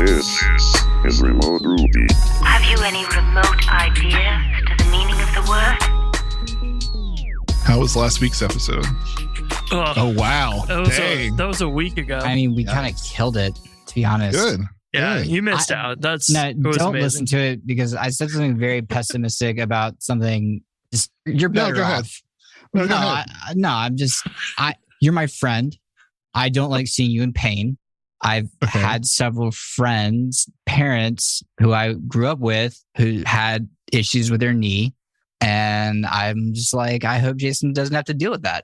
This is Remote Ruby. Have you any remote idea to the meaning of the word? How was last week's episode? Oh, wow. That was a week ago. I mean, we kind of killed it, to be honest. Good. Yeah, Good. you missed out. Don't amazing. listen to it because I said something very pessimistic about something. Just you're better go off. ahead. No, go ahead. You're my friend. I don't like seeing you in pain. I've had several friends, parents who I grew up with who had issues with their knee. And I'm just like, I hope Jason doesn't have to deal with that.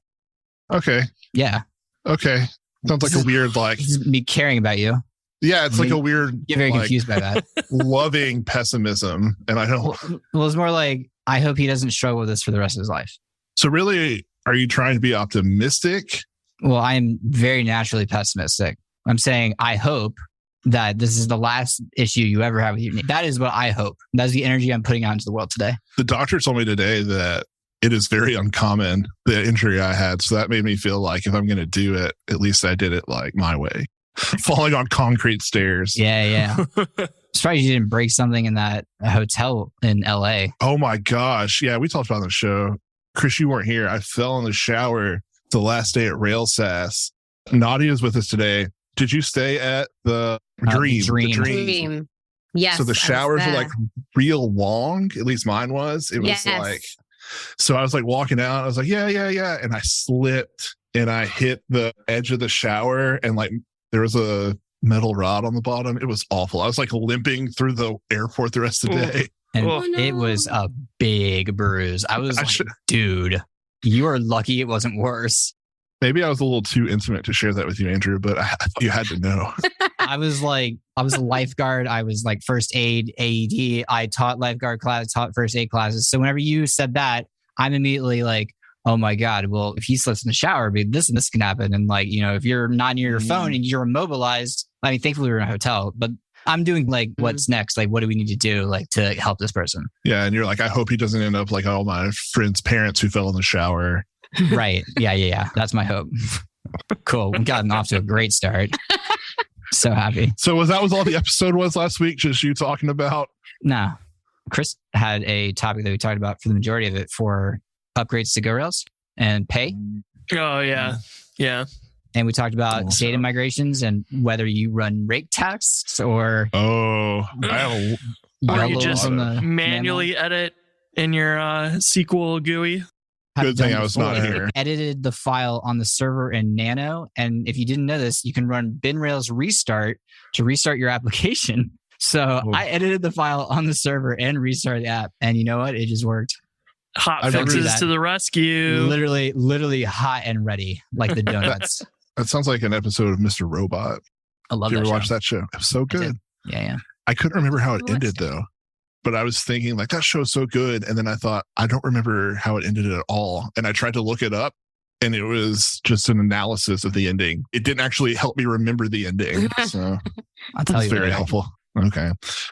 Okay. Yeah. Okay. Sounds like a weird, This is me caring about you. yeah, it's like a weird, You're very confused by that. loving pessimism. And I don't. Well, it's more like, I hope he doesn't struggle with this for the rest of his life. So really, are you trying to be optimistic? Well, I am very naturally pessimistic. I'm saying, I hope that this is the last issue you ever have with your knee. That is what I hope. That's the energy I'm putting out into the world today. The doctor told me today that it is very uncommon, the injury I had. So that made me feel like if I'm going to do it, at least I did it like my way. Falling on concrete stairs. Yeah. Surprised you didn't break something in that hotel in LA. Oh my gosh. Yeah, we talked about it on the show. Chris, you weren't here. I fell in the shower the last day at RailSASS. Nadia's with us today. Did you stay at the Dream? Dream. Yes. So the showers were like real long. At least mine was. It was like, so I was like walking out. I was like, yeah. And I slipped and I hit the edge of the shower and like there was a metal rod on the bottom. It was awful. I was like limping through the airport the rest of the day. And it was a big bruise. I was dude, you are lucky it wasn't worse. Maybe I was a little too intimate to share that with you, Andrew, but you had to know. I was a lifeguard. I was like first aid, AED. I taught lifeguard class, taught first aid classes. So whenever you said that, I'm immediately like, oh my God, well, if he slips in the shower, this and this can happen. And like, if you're not near your phone and you're immobilized, I mean, thankfully we're in a hotel, but I'm doing like, what's next? Like, what do we need to do like to help this person? Yeah. And you're like, I hope he doesn't end up like all my friends' parents who fell in the shower. Right. Yeah. That's my hope. Cool. We gotten off to a great start. So happy. So that was all the episode was last week? Just you talking about? No. Chris had a topic that we talked about for the majority of it for upgrades to GoRails and pay. Oh, yeah. Yeah. And we talked about data migrations and whether you run rake tasks or... Oh, I have or you just manually edit in your SQL GUI. Good thing I was not here. Edited the file on the server in Nano. And if you didn't know this, you can run binrails restart to restart your application. So I edited the file on the server and restarted the app. And you know what? It just worked. Hot fixes to the rescue. Literally hot and ready, like the donuts. That sounds like an episode of Mr. Robot. I love Did you that ever show. watch that show? It was so good. Yeah. I couldn't remember how it ended though. But I was thinking like that show's so good. And then I thought, I don't remember how it ended at all. And I tried to look it up and it was just an analysis of the ending. It didn't actually help me remember the ending. So I'll tell you. Very helpful. Okay.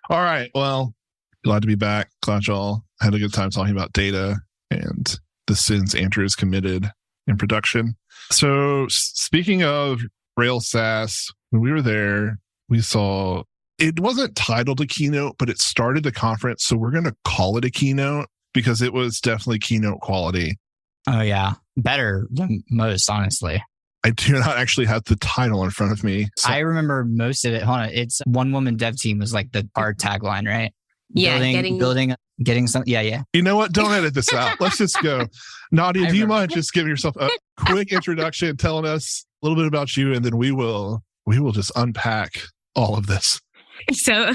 All right. Well, glad to be back. Glad y'all had a good time talking about data and the sins Andrew has committed in production. So speaking of RailSASS, when we were there, we saw it wasn't titled a keynote, but it started the conference. So we're going to call it a keynote because it was definitely keynote quality. Oh, yeah. Better than most, honestly. I do not actually have the title in front of me. So. I remember most of it. Hold on. It's one woman dev team was like our tagline, right? Yeah. Getting some. Yeah. You know what? Don't edit this out. Let's just go. Nadia, do you mind just giving yourself a quick introduction, telling us a little bit about you, and then we will just unpack all of this. So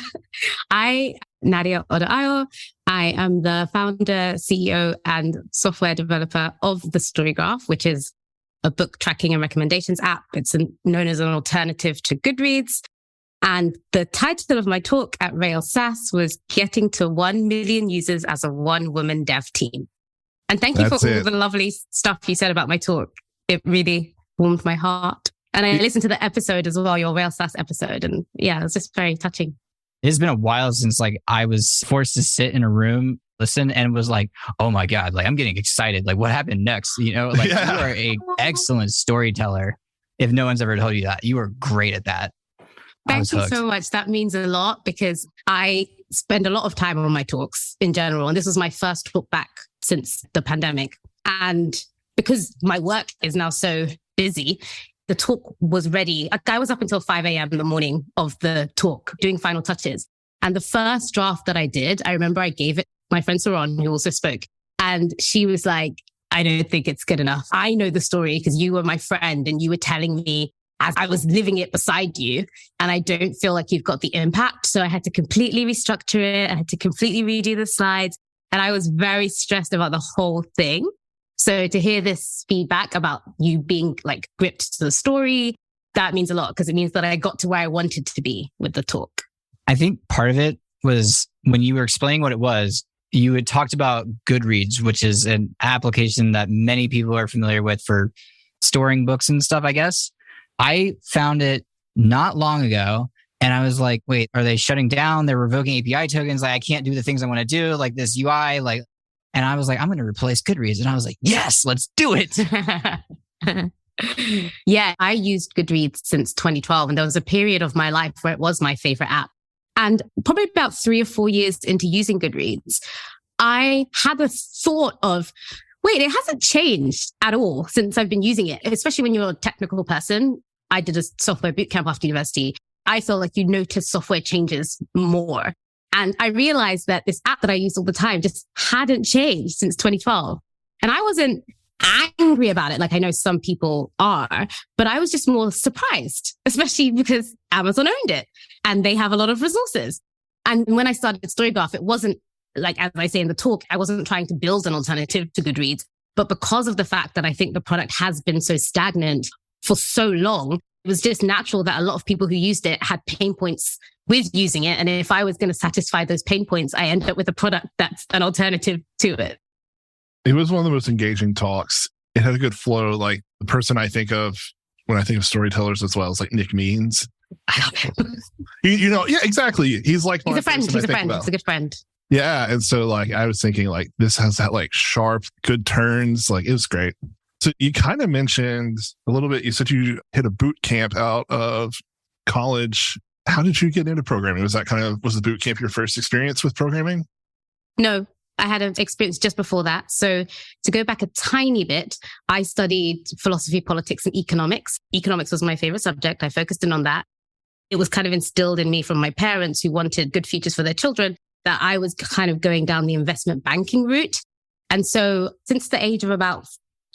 Nadia Odunayo, I am the founder, CEO, and software developer of the StoryGraph, which is a book tracking and recommendations app. It's known as an alternative to Goodreads. And the title of my talk at RailSASS was Getting to 1 Million Users as a One-Woman Dev Team. And thank you for all the lovely stuff you said about my talk. It really warmed my heart. And I listened to the episode as well, your RailSASS episode. And yeah, it was just very touching. It's been a while since like I was forced to sit in a room, listen, and was like, oh my God, like I'm getting excited. Like what happened next? You are an excellent storyteller. If no one's ever told you that, you are great at that. Thank you so much. That means a lot because I spend a lot of time on my talks in general. And this was my first talk back since the pandemic. And because my work is now so busy, the talk was ready. I was up until 5 a.m. in the morning of the talk doing final touches. And the first draft that I did, I remember I gave it to my friend Saron, who also spoke. And she was like, I don't think it's good enough. I know the story because you were my friend and you were telling me as I was living it beside you. And I don't feel like you've got the impact. So I had to completely restructure it. I had to completely redo the slides. And I was very stressed about the whole thing. So to hear this feedback about you being like gripped to the story, that means a lot because it means that I got to where I wanted to be with the talk. I think part of it was when you were explaining what it was, you had talked about Goodreads, which is an application that many people are familiar with for storing books and stuff, I guess. I found it not long ago and I was like, wait, are they shutting down? They're revoking API tokens. Like I can't do the things I want to do, like this UI, like, and I was like, I'm going to replace Goodreads. And I was like, yes, let's do it. Yeah, I used Goodreads since 2012. And there was a period of my life where it was my favorite app. And probably about 3 or 4 years into using Goodreads, I had the thought of, wait, it hasn't changed at all since I've been using it, especially when you're a technical person. I did a software bootcamp after university. I feel like you notice software changes more. And I realized that this app that I use all the time just hadn't changed since 2012. And I wasn't angry about it like I know some people are, but I was just more surprised, especially because Amazon owned it and they have a lot of resources. And when I started StoryGraph, it wasn't like, as I say in the talk, I wasn't trying to build an alternative to Goodreads, but because of the fact that I think the product has been so stagnant for so long, it was just natural that a lot of people who used it had pain points with using it. And if I was going to satisfy those pain points, I ended up with a product that's an alternative to it. It was one of the most engaging talks. It had a good flow. Like the person I think of when I think of storytellers as well is like Nick Means. I love him. Yeah, exactly. He's like, he's a friend. He's a friend. He's a good friend. Yeah. And so like, I was thinking like, this has that like sharp, good turns. Like it was great. So you kind of mentioned a little bit, you said you hit a boot camp out of college. How did you get into programming? Was the boot camp your first experience with programming? No, I had an experience just before that. So to go back a tiny bit, I studied philosophy, politics, and economics. Economics was my favorite subject. I focused in on that. It was kind of instilled in me from my parents who wanted good futures for their children that I was kind of going down the investment banking route. And so since the age of about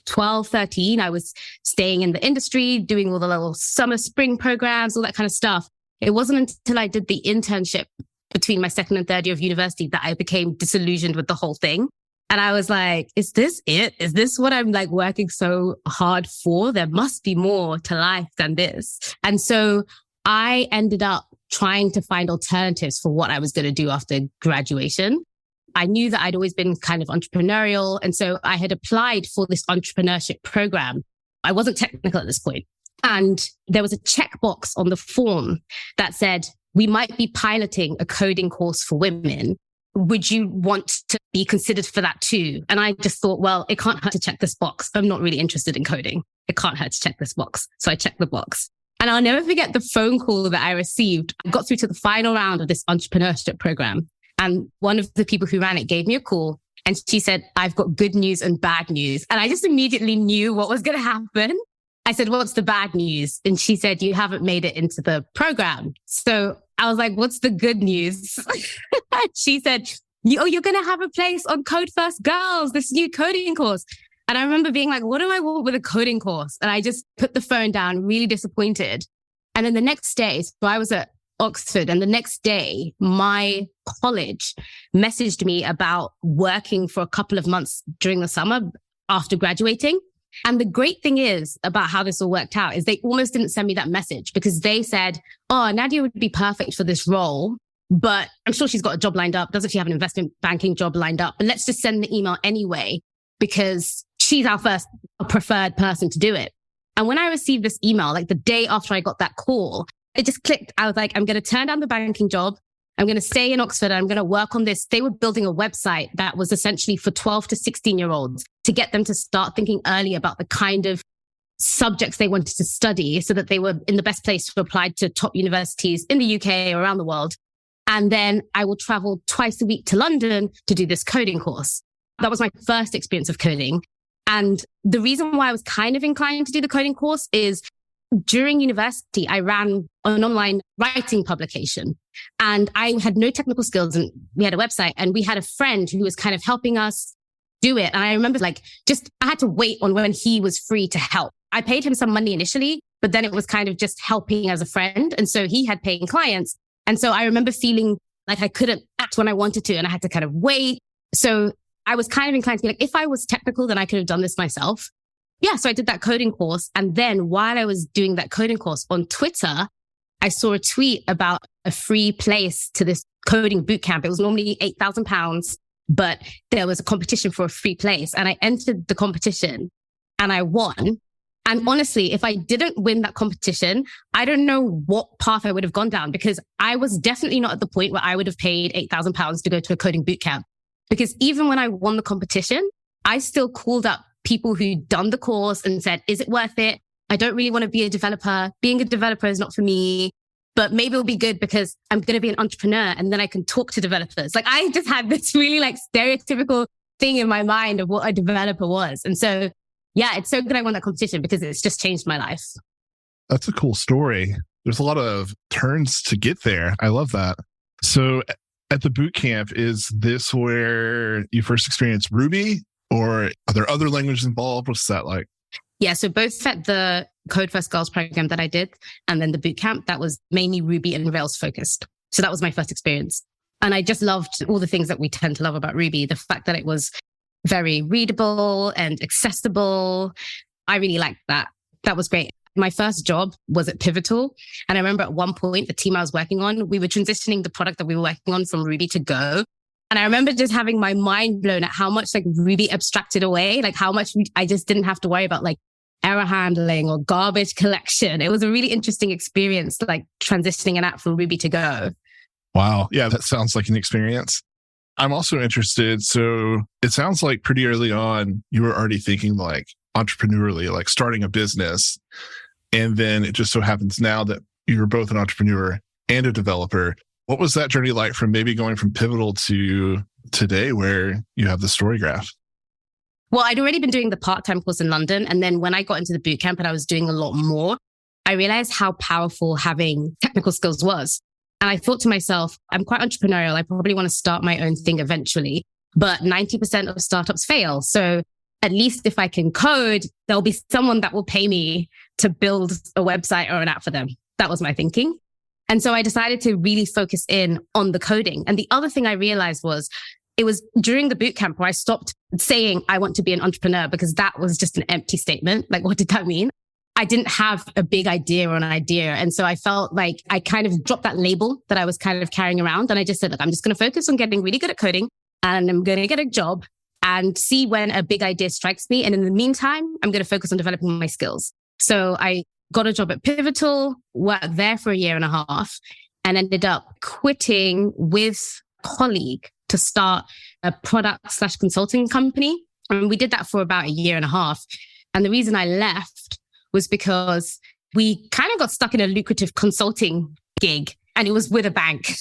12, 13, I was staying in the industry, doing all the little summer, spring programs, all that kind of stuff. It wasn't until I did the internship between my second and third year of university that I became disillusioned with the whole thing. And I was like, is this it? Is this what I'm like working so hard for? There must be more to life than this. And so I ended up trying to find alternatives for what I was going to do after graduation. I knew that I'd always been kind of entrepreneurial. And so I had applied for this entrepreneurship program. I wasn't technical at this point. And there was a checkbox on the form that said, we might be piloting a coding course for women. Would you want to be considered for that too? And I just thought, well, it can't hurt to check this box. I'm not really interested in coding. It can't hurt to check this box. So I checked the box. And I'll never forget the phone call that I received. I got through to the final round of this entrepreneurship program. And one of the people who ran it gave me a call and she said, I've got good news and bad news. And I just immediately knew what was going to happen. I said, what's the bad news? And she said, you haven't made it into the program. So I was like, what's the good news? She said, you're going to have a place on Code First Girls, this new coding course. And I remember being like, what do I want with a coding course? And I just put the phone down, really disappointed. And then the next day, so I was at Oxford, and the next day, my college messaged me about working for a couple of months during the summer after graduating. And the great thing is about how this all worked out is they almost didn't send me that message because they said, oh, Nadia would be perfect for this role, but I'm sure she's got a job lined up. Doesn't she have an investment banking job lined up? But let's just send the email anyway because she's our first preferred person to do it. And when I received this email, like the day after I got that call, it just clicked. I was like, I'm going to turn down the banking job. I'm going to stay in Oxford. I'm going to work on this. They were building a website that was essentially for 12 to 16-year-olds to get them to start thinking early about the kind of subjects they wanted to study so that they were in the best place to apply to top universities in the UK or around the world. And then I will travel twice a week to London to do this coding course. That was my first experience of coding. And the reason why I was kind of inclined to do the coding course is during university, I ran an online writing publication and I had no technical skills and we had a website and we had a friend who was kind of helping us do it. And I remember I had to wait on when he was free to help. I paid him some money initially, but then it was kind of just helping as a friend. And so he had paying clients. And so I remember feeling like I couldn't act when I wanted to and I had to kind of wait. So I was kind of inclined to be like, if I was technical, then I could have done this myself. Yeah, so I did that coding course. And then while I was doing that coding course on Twitter, I saw a tweet about a free place to this coding bootcamp. It was normally £8,000, but there was a competition for a free place. And I entered the competition and I won. And honestly, if I didn't win that competition, I don't know what path I would have gone down because I was definitely not at the point where I would have paid £8,000 to go to a coding bootcamp. Because even when I won the competition, I still called up people who'd done the course and said, is it worth it? I don't really want to be a developer. Being a developer is not for me, but maybe it'll be good because I'm going to be an entrepreneur and then I can talk to developers. Like I just had this really stereotypical thing in my mind of what a developer was. And so, yeah, it's so good I won that competition because it's just changed my life. That's a cool story. There's a lot of turns to get there. I love that. So at the boot camp, is this where you first experienced Ruby or are there other languages involved? What's that like? Yeah, so both at the Code First Girls program that I did and then the boot camp, that was mainly Ruby and Rails focused. So that was my first experience. And I just loved all the things that we tend to love about Ruby. The fact that it was very readable and accessible. I really liked that. That was great. My first job was at Pivotal. And I remember at one point, the team I was working on, we were transitioning the product that we were working on from Ruby to Go. And I remember just having my mind blown at how much Ruby abstracted away, how much I just didn't have to worry about error handling or garbage collection. It was a really interesting experience, transitioning an app from Ruby to Go. Wow. Yeah, that sounds like an experience. I'm also interested. So it sounds like pretty early on, you were already thinking entrepreneurially, starting a business. And then it just so happens now that you're both an entrepreneur and a developer. What was that journey like from maybe going from Pivotal to today where you have the StoryGraph? Well, I'd already been doing the part-time course in London. And then when I got into the bootcamp and I was doing a lot more, I realized how powerful having technical skills was. And I thought to myself, I'm quite entrepreneurial. I probably want to start my own thing eventually, but 90% of startups fail. So at least if I can code, there'll be someone that will pay me to build a website or an app for them. That was my thinking. And so I decided to really focus in on the coding. And the other thing I realized was it was during the bootcamp where I stopped saying I want to be an entrepreneur because that was just an empty statement. What did that mean? I didn't have a big idea or an idea. And so I felt like I kind of dropped that label that I was kind of carrying around. And I just said, I'm just going to focus on getting really good at coding and I'm going to get a job and see when a big idea strikes me. And in the meantime, I'm going to focus on developing my skills. So I got a job at Pivotal, worked there for 1.5 years, and ended up quitting with a colleague to start a product/consulting company. And we did that for about 1.5 years. And the reason I left was because we kind of got stuck in a lucrative consulting gig and it was with a bank.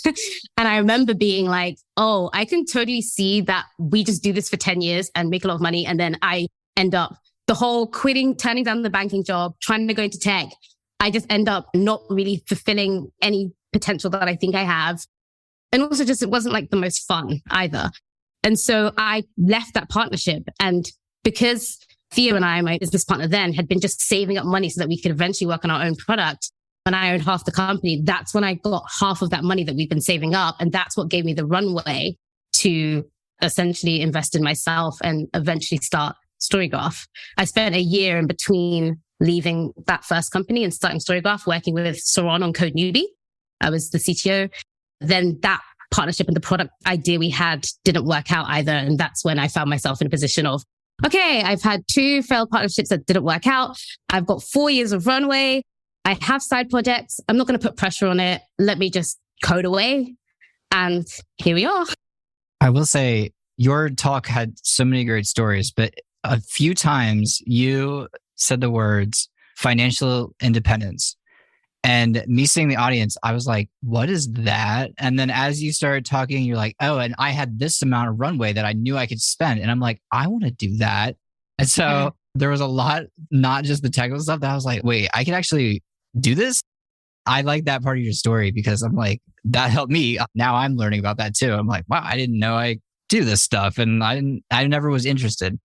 And I remember being like, oh, I can totally see that we just do this for 10 years and make a lot of money. And then I end up the whole quitting, turning down the banking job, trying to go into tech. I just end up not really fulfilling any potential that I think I have. And also just, it wasn't the most fun either. And so I left that partnership. And because Theo and I, my business partner then, had been just saving up money so that we could eventually work on our own product. When I owned half the company, that's when I got half of that money that we've been saving up. And that's what gave me the runway to essentially invest in myself and eventually start StoryGraph. I spent 1 year in between leaving that first company and starting StoryGraph, working with Saron on Code Newbie. I was the CTO. Then that partnership and the product idea we had didn't work out either. And that's when I found myself in a position of, okay, I've had 2 failed partnerships that didn't work out. I've got 4 years of runway. I have side projects. I'm not going to put pressure on it. Let me just code away. And here we are. I will say your talk had so many great stories, but a few times you said the words financial independence. And me seeing the audience, I was like, what is that? And then as you started talking, you're like, oh, and I had this amount of runway that I knew I could spend. And I'm like, I want to do that. And so there was a lot, not just the technical stuff, that I was like, wait, I can actually do this? I like that part of your story because I'm like, that helped me. Now I'm learning about that too. I'm like, wow, I didn't know I do this stuff. And I never was interested.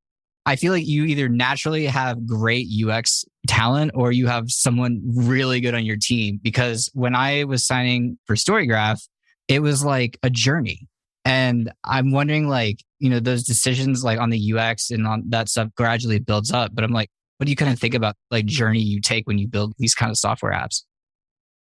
I feel like you either naturally have great UX talent or you have someone really good on your team. Because when I was signing for StoryGraph, it was like a journey. And I'm wondering, like, those decisions like on the UX and on that stuff gradually builds up. But I'm like, what do you kind of think about like journey you take when you build these kind of software apps?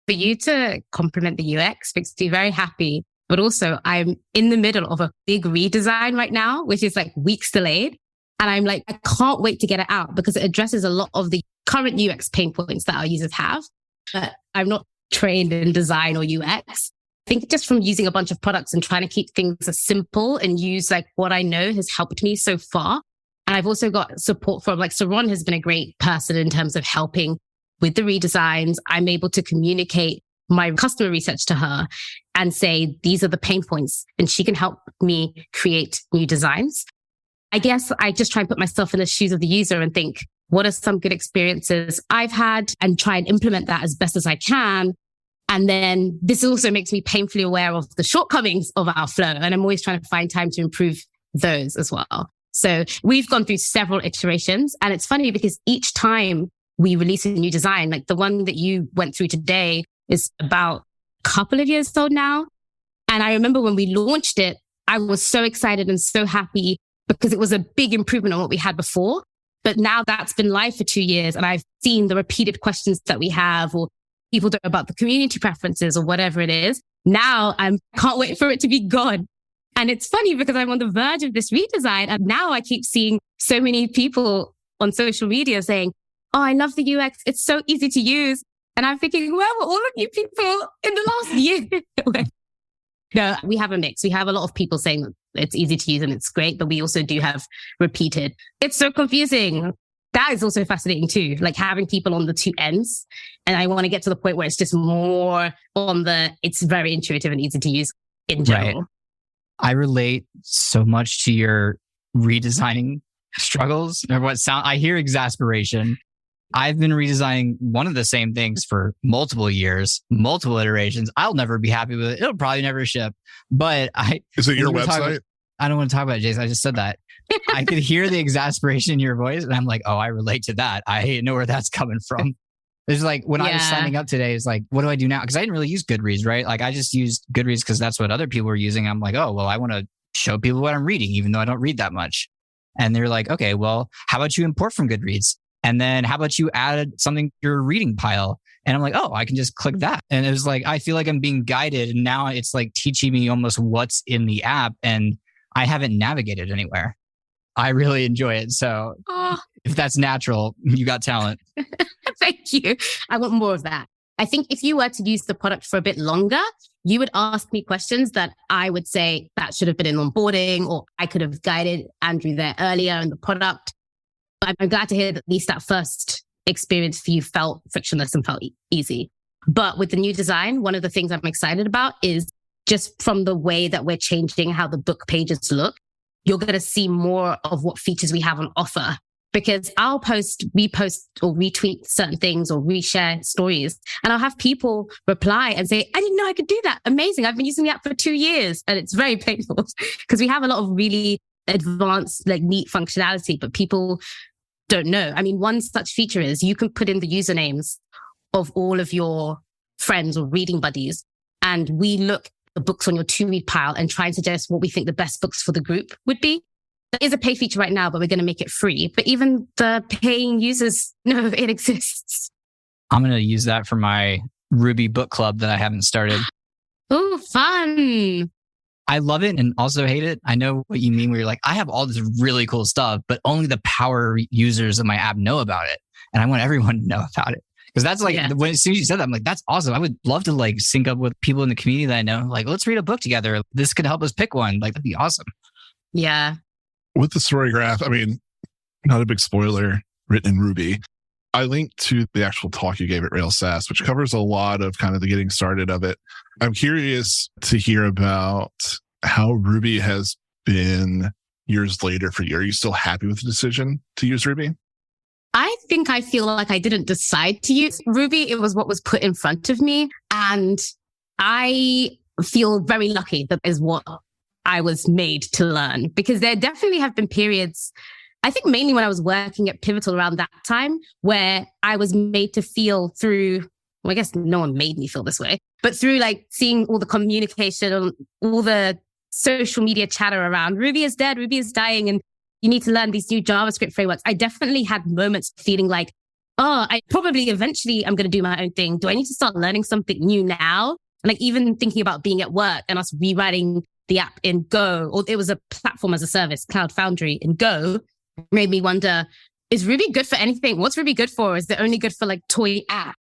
For you to compliment the UX makes me very happy. But also I'm in the middle of a big redesign right now, which is like weeks delayed. And I'm like, I can't wait to get it out because it addresses a lot of the current UX pain points that our users have. But I'm not trained in design or UX. I think just from using a bunch of products and trying to keep things as simple and use like what I know has helped me so far. And I've also got support from like Saron has been a great person in terms of helping with the redesigns. I'm able to communicate my customer research to her and say, these are the pain points, and she can help me create new designs. I guess I just try and put myself in the shoes of the user and think, what are some good experiences I've had, and try and implement that as best as I can. And then this also makes me painfully aware of the shortcomings of our flow. And I'm always trying to find time to improve those as well. So we've gone through several iterations, and it's funny because each time we release a new design, like the one that you went through today is about a couple of years old now. And I remember when we launched it, I was so excited and so happy because it was a big improvement on what we had before. But now that's been live for 2 years, and I've seen the repeated questions that we have, or people don't know about the community preferences or whatever it is. Now I can't wait for it to be gone. And it's funny because I'm on the verge of this redesign, and now I keep seeing so many people on social media saying, oh, I love the UX. It's so easy to use. And I'm thinking, where were all of you people in the last year? No, we have a mix. We have a lot of people saying that it's easy to use and it's great, but we also do have repeated. It's so confusing. That is also fascinating too, like having people on the two ends. And I want to get to the point where it's just more on it's very intuitive and easy to use in general. Right. I relate so much to your redesigning struggles. I hear exasperation. I've been redesigning one of the same things for multiple years, multiple iterations. I'll never be happy with it. It'll probably never ship. But is it your website? I don't want to talk about it, Jason. I just said that. I could hear the exasperation in your voice, and I'm like, oh, I relate to that. I know where that's coming from. It's like when I was signing up today, it's like, what do I do now? Because I didn't really use Goodreads, right? Like I just used Goodreads because that's what other people were using. I'm like, oh, well, I want to show people what I'm reading, even though I don't read that much. And they're like, okay, well, how about you import from Goodreads? And then how about you add something to your reading pile? And I'm like, oh, I can just click that. And it was like, I feel like I'm being guided. And now it's like teaching me almost what's in the app. And I haven't navigated anywhere. I really enjoy it. So if that's natural, you got talent. Thank you. I want more of that. I think if you were to use the product for a bit longer, you would ask me questions that I would say that should have been in onboarding, or I could have guided Andrew there earlier in the product. I'm glad to hear that at least that first experience for you felt frictionless and felt easy. But with the new design, one of the things I'm excited about is just from the way that we're changing how the book pages look, you're going to see more of what features we have on offer. Because I'll repost or retweet certain things or reshare stories, and I'll have people reply and say, I didn't know I could do that. Amazing. I've been using the app for 2 years. And it's very painful because we have a lot of really advanced, like neat functionality, but people don't know. I mean, one such feature is you can put in the usernames of all of your friends or reading buddies, and we look at the books on your to-read pile and try and suggest what we think the best books for the group would be. That is a pay feature right now, but we're going to make it free. But even the paying users know it exists. I'm going to use that for my Ruby book club that I haven't started. Oh, fun. I love it and also hate it. I know what you mean where you're like, I have all this really cool stuff, but only the power users of my app know about it. And I want everyone to know about it. Because that's like, when as soon as you said that, I'm like, that's awesome. I would love to like sync up with people in the community that I know. Like, let's read a book together. This could help us pick one. Like, that'd be awesome. Yeah. With the StoryGraph, I mean, not a big spoiler, written in Ruby. I linked to the actual talk you gave at Rails SaaS, which covers a lot of kind of the getting started of it. I'm curious to hear about how Ruby has been years later for you. Are you still happy with the decision to use Ruby? I think I feel like I didn't decide to use Ruby. It was what was put in front of me. And I feel very lucky that is what I was made to learn, because there definitely have been periods, I think mainly when I was working at Pivotal around that time, where I was made to feel through, well, I guess no one made me feel this way, but through like seeing all the communication, all the social media chatter around Ruby is dead, Ruby is dying, and you need to learn these new JavaScript frameworks. I definitely had moments feeling like, oh, I probably eventually I'm going to do my own thing. Do I need to start learning something new now? And like even thinking about being at work and us rewriting the app in Go, or it was a platform as a service, Cloud Foundry in Go, made me wonder, is Ruby good for anything? What's Ruby good for? Is it only good for like toy app?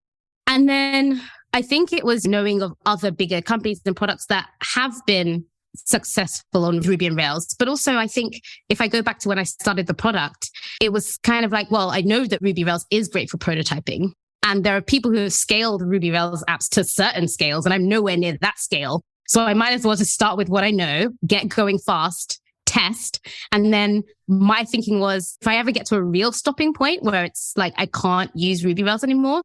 And then I think it was knowing of other bigger companies and products that have been successful on Ruby and Rails. But also I think if I go back to when I started the product, it was kind of like, well, I know that Ruby Rails is great for prototyping. And there are people who have scaled Ruby Rails apps to certain scales, and I'm nowhere near that scale. So I might as well just start with what I know, get going fast, test. And then my thinking was, if I ever get to a real stopping point where it's like, I can't use Ruby Rails anymore,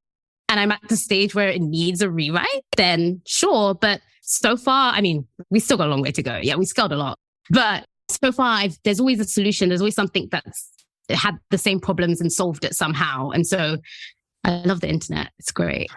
and I'm at the stage where it needs a rewrite, then sure. But so far, I mean, we still got a long way to go. Yeah, we scaled a lot. But so far, there's always a solution. There's always something that's had the same problems and solved it somehow. And so I love the internet. It's great.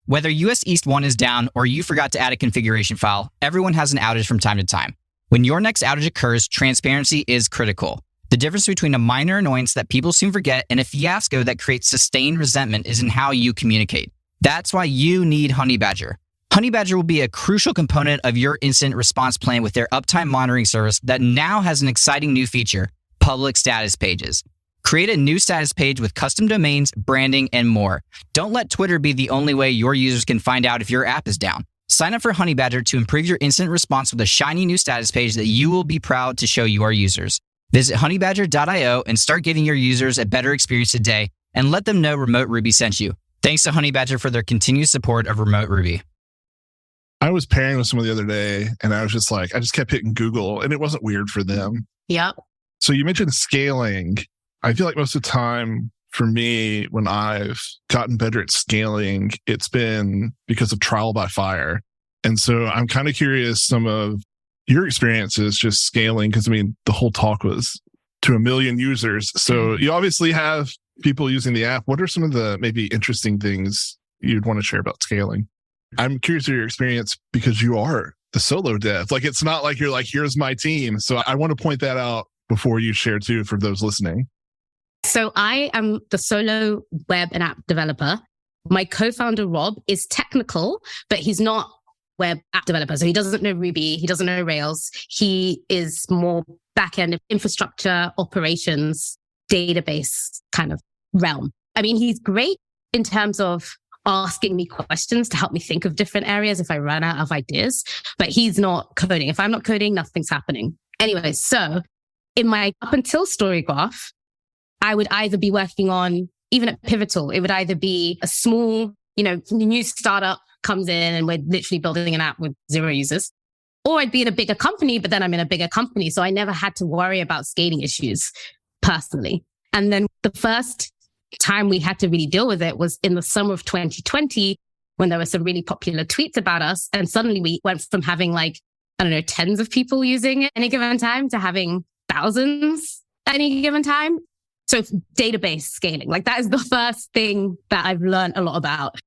Whether US East 1 is down or you forgot to add a configuration file, everyone has an outage from time to time. When your next outage occurs, transparency is critical. The difference between a minor annoyance that people soon forget and a fiasco that creates sustained resentment is in how you communicate. That's why you need Honeybadger. Honeybadger will be a crucial component of your incident response plan with their uptime monitoring service that now has an exciting new feature, public status pages. Create a new status page with custom domains, branding, and more. Don't let Twitter be the only way your users can find out if your app is down. Sign up for Honeybadger to improve your incident response with a shiny new status page that you will be proud to show your users. Visit honeybadger.io and start giving your users a better experience today, and let them know Remote Ruby sent you. Thanks to Honeybadger for their continued support of Remote Ruby. I was pairing with someone the other day, and I was just like, I just kept hitting Google, and it wasn't weird for them. Yep. So you mentioned scaling. I feel like most of the time for me, when I've gotten better at scaling, it's been because of trial by fire. And so I'm kind of curious some of your experiences just scaling, because I mean, the whole talk was to 1 million users. So you obviously have people using the app. What are some of the maybe interesting things you'd want to share about scaling? I'm curious of your experience because you are the solo dev. Like, it's not like you're like, here's my team. So I want to point that out before you share too, for those listening. So I am the solo web and app developer. My co-founder, Rob, is technical, but he's not web app developer. So he doesn't know Ruby. He doesn't know Rails. He is more back-end infrastructure, operations, database kind of realm. I mean, he's great in terms of asking me questions to help me think of different areas if I run out of ideas, but he's not coding. If I'm not coding, nothing's happening. Anyway, so in my up until StoryGraph, I would either be working on, even at Pivotal, it would either be a small, new startup comes in and we're literally building an app with 0 users. Or I'd be in a bigger company, but then I'm in a bigger company. So I never had to worry about scaling issues personally. And then the first time we had to really deal with it was in the summer of 2020, when there were some really popular tweets about us. And suddenly we went from having tens of people using it at any given time to having thousands at any given time. So database scaling, that is the first thing that I've learned a lot about.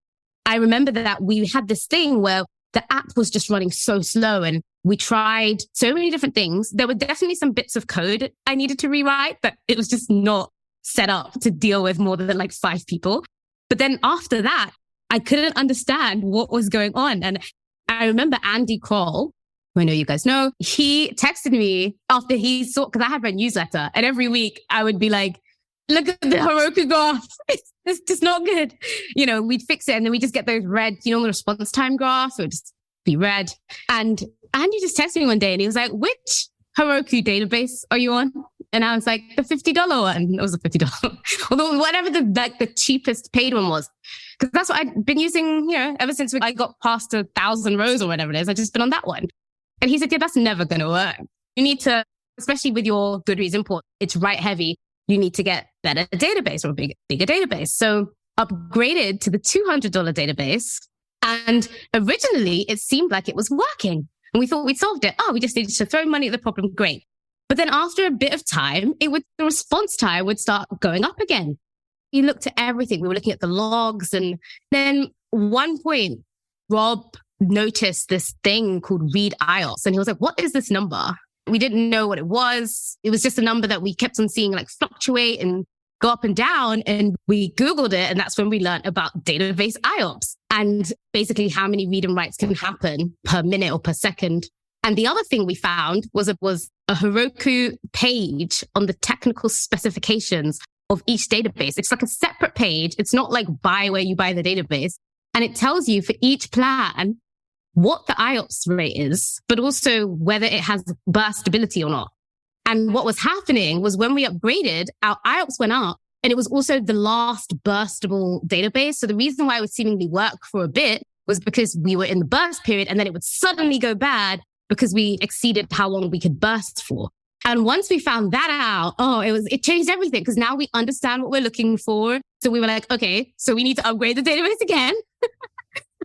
I remember that we had this thing where the app was just running so slow and we tried so many different things. There were definitely some bits of code I needed to rewrite, but it was just not set up to deal with more than 5 people. But then after that, I couldn't understand what was going on. And I remember Andy Kroll, who I know you guys know, he texted me after he saw, because I had my newsletter, and every week I would be like, look at the Heroku graph. It's just not good. We'd fix it and then we just get those red, the response time graphs would just be red. And Andy just texted me one day and he was like, which Heroku database are you on? And I was like, the $50 one. It was a $50. Although whatever the cheapest paid one was. Because that's what I've been using, ever since I got past 1,000 rows or whatever it is. I've just been on that one. And he said, yeah, that's never going to work. You need to, especially with your Goodreads import, it's write heavy. You need to get better database or a bigger database. So upgraded to the $200 database. And originally it seemed like it was working. And we thought we'd solved it. Oh, we just needed to throw money at the problem. Great. But then after a bit of time, the response time would start going up again. We looked at everything. We were looking at the logs. And then one point, Rob noticed this thing called read IOPS. And he was like, what is this number? We didn't know what it was. It was just a number that we kept on seeing like fluctuate and go up and down. And we Googled it. And that's when we learned about database IOPS and basically how many read and writes can happen per minute or per second. And the other thing we found was a Heroku page on the technical specifications of each database. It's like a separate page. It's not like buy where you buy the database. And it tells you for each plan what the IOPS rate is, but also whether it has burst stability or not. And what was happening was when we upgraded, our IOPS went up, and it was also the last burstable database. So the reason why it would seemingly work for a bit was because we were in the burst period, and then it would suddenly go bad because we exceeded how long we could burst for. And once we found that out, it changed everything, because now we understand what we're looking for. So we were like, okay, so we need to upgrade the database again.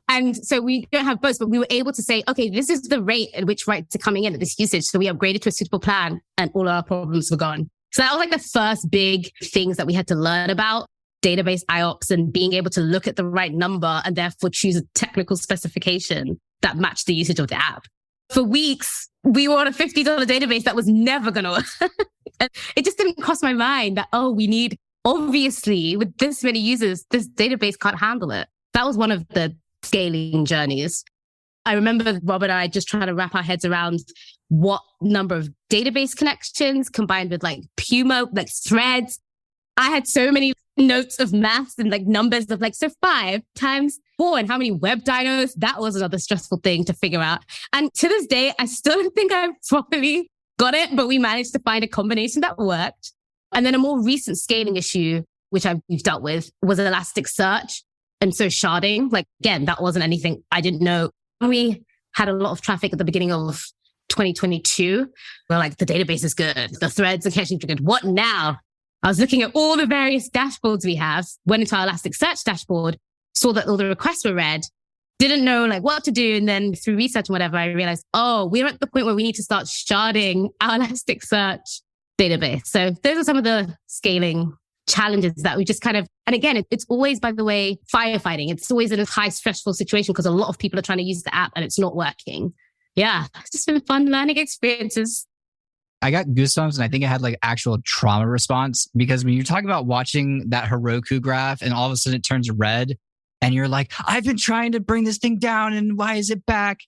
And so we don't have both, but we were able to say, okay, this is the rate at which writes are coming in at this usage. So we upgraded to a suitable plan and all our problems were gone. So that was like the first big things that we had to learn about database IOPS and being able to look at the right number and therefore choose a technical specification that matched the usage of the app. For weeks, we were on a $50 database that was never going to work. It just didn't cross my mind that, obviously, with this many users, this database can't handle it. That was one of the scaling journeys. I remember Rob and I just trying to wrap our heads around what number of database connections combined with like Puma, like threads. I had so many notes of maths and like numbers of so 5 times 4 and how many web dynos. That was another stressful thing to figure out. And to this day, I still don't think I properly got it, but we managed to find a combination that worked. And then a more recent scaling issue, which we've dealt with, was Elasticsearch. And so sharding, again, that wasn't anything I didn't know. We had a lot of traffic at the beginning of 2022. We're like, the database is good. The threads and caching are good. What now? I was looking at all the various dashboards we have, went into our Elasticsearch dashboard, saw that all the requests were read, didn't know what to do. And then through research and whatever, I realized, we're at the point where we need to start sharding our Elasticsearch database. So those are some of the scaling challenges that we just kind of, and again, it's always, by the way, firefighting. It's always in a high stressful situation because a lot of people are trying to use the app and it's not working. Yeah, it's just been fun learning experiences. I got goosebumps and I think I had actual trauma response because when you talk about watching that Heroku graph and all of a sudden it turns red and you're like, I've been trying to bring this thing down and why is it back?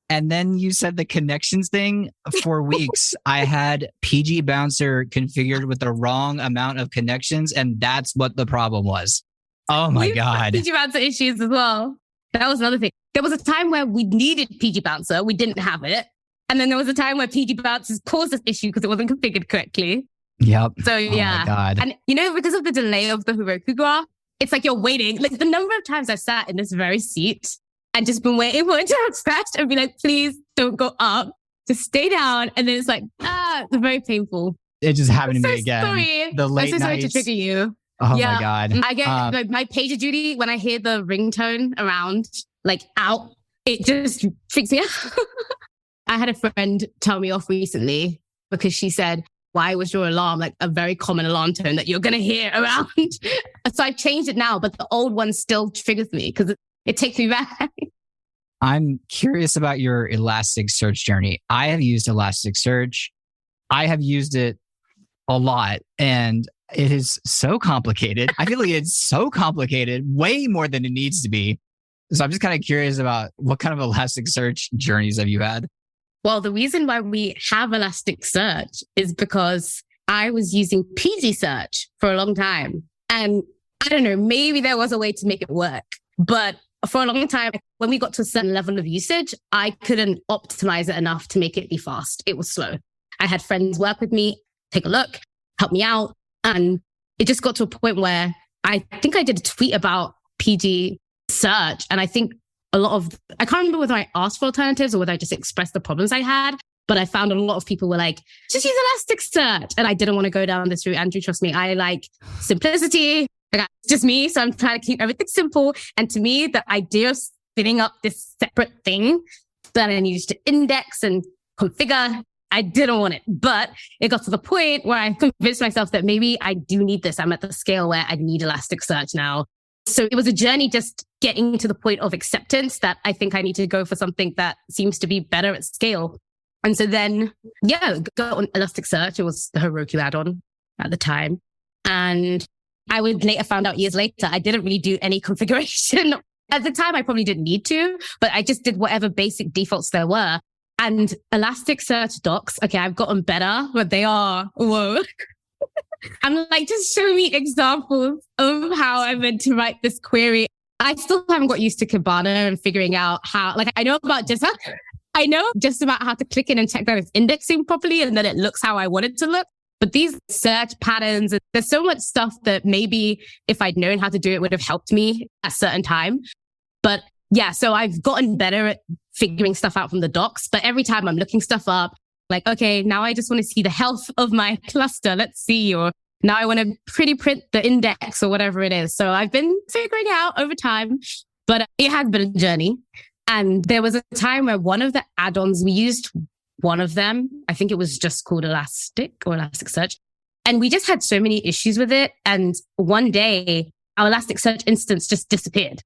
And then you said the connections thing for weeks. I had PG Bouncer configured with the wrong amount of connections, and that's what the problem was. Oh my God. PG Bouncer issues as well. That was another thing. There was a time where we needed PG Bouncer. We didn't have it. And then there was a time where PG Bouncer caused this issue because it wasn't configured correctly. Yep. So yeah. Oh my God. And because of the delay of the Heroku graph, it's like you're waiting. The number of times I've sat in this very seat and just been waiting for it to refresh and be like, please don't go up. Just stay down. And then it's it's very painful. It just happened to me again. Sorry. The late I'm so sorry nights. to trigger you. Oh my God. I get my pager duty when I hear the ringtone around, out, it just freaks me out. I had a friend tell me off recently because she said, why was your alarm a very common alarm tone that you're going to hear around? So I changed it now, but the old one still triggers me because it takes me back. I'm curious about your Elasticsearch journey. I have used Elasticsearch. I have used it a lot and it is so complicated. I feel like it's so complicated, way more than it needs to be. So I'm just kind of curious about what kind of Elasticsearch journeys have you had? Well, the reason why we have Elasticsearch is because I was using PG Search for a long time. And I don't know, maybe there was a way to make it work. But for a long time, when we got to a certain level of usage, I couldn't optimize it enough to make it be fast. It was slow. I had friends work with me, take a look. help me out. And it just got to a point where I think I did a tweet about PG search. And I think I can't remember whether I asked for alternatives or whether I just expressed the problems I had. But I found a lot of people were like, just use Elasticsearch. And I didn't want to go down this route. Andrew, trust me, I like simplicity. It's just me. So I'm trying to keep everything simple. And to me, the idea of spinning up this separate thing that I needed to index and configure, I didn't want it. But it got to the point where I convinced myself that maybe I do need this. I'm at the scale where I need Elasticsearch now. So it was a journey just getting to the point of acceptance that I think I need to go for something that seems to be better at scale. And so then, got on Elasticsearch. It was the Heroku add-on at the time. And I would later found out years later, I didn't really do any configuration. At the time, I probably didn't need to, but I just did whatever basic defaults there were. And Elasticsearch docs, okay, I've gotten better, but they are, whoa. I'm like, just show me examples of how I meant to write this query. I still haven't got used to Kibana and figuring out how, like, I know just about how to click in and check that it's indexing properly and that it looks how I want it to look. But these search patterns, there's so much stuff that maybe if I'd known how to do it would have helped me at a certain time. But yeah, so I've gotten better at figuring stuff out from the docs. But every time I'm looking stuff up, like, okay, now I just want to see the health of my cluster. Let's see. Or now I want to pretty print the index or whatever it is. So I've been figuring it out over time, but it has been a journey. And there was a time where one of the add-ons, we used one of them. I think it was just called Elastic or Elasticsearch. And we just had so many issues with it. And one day our Elasticsearch instance just disappeared.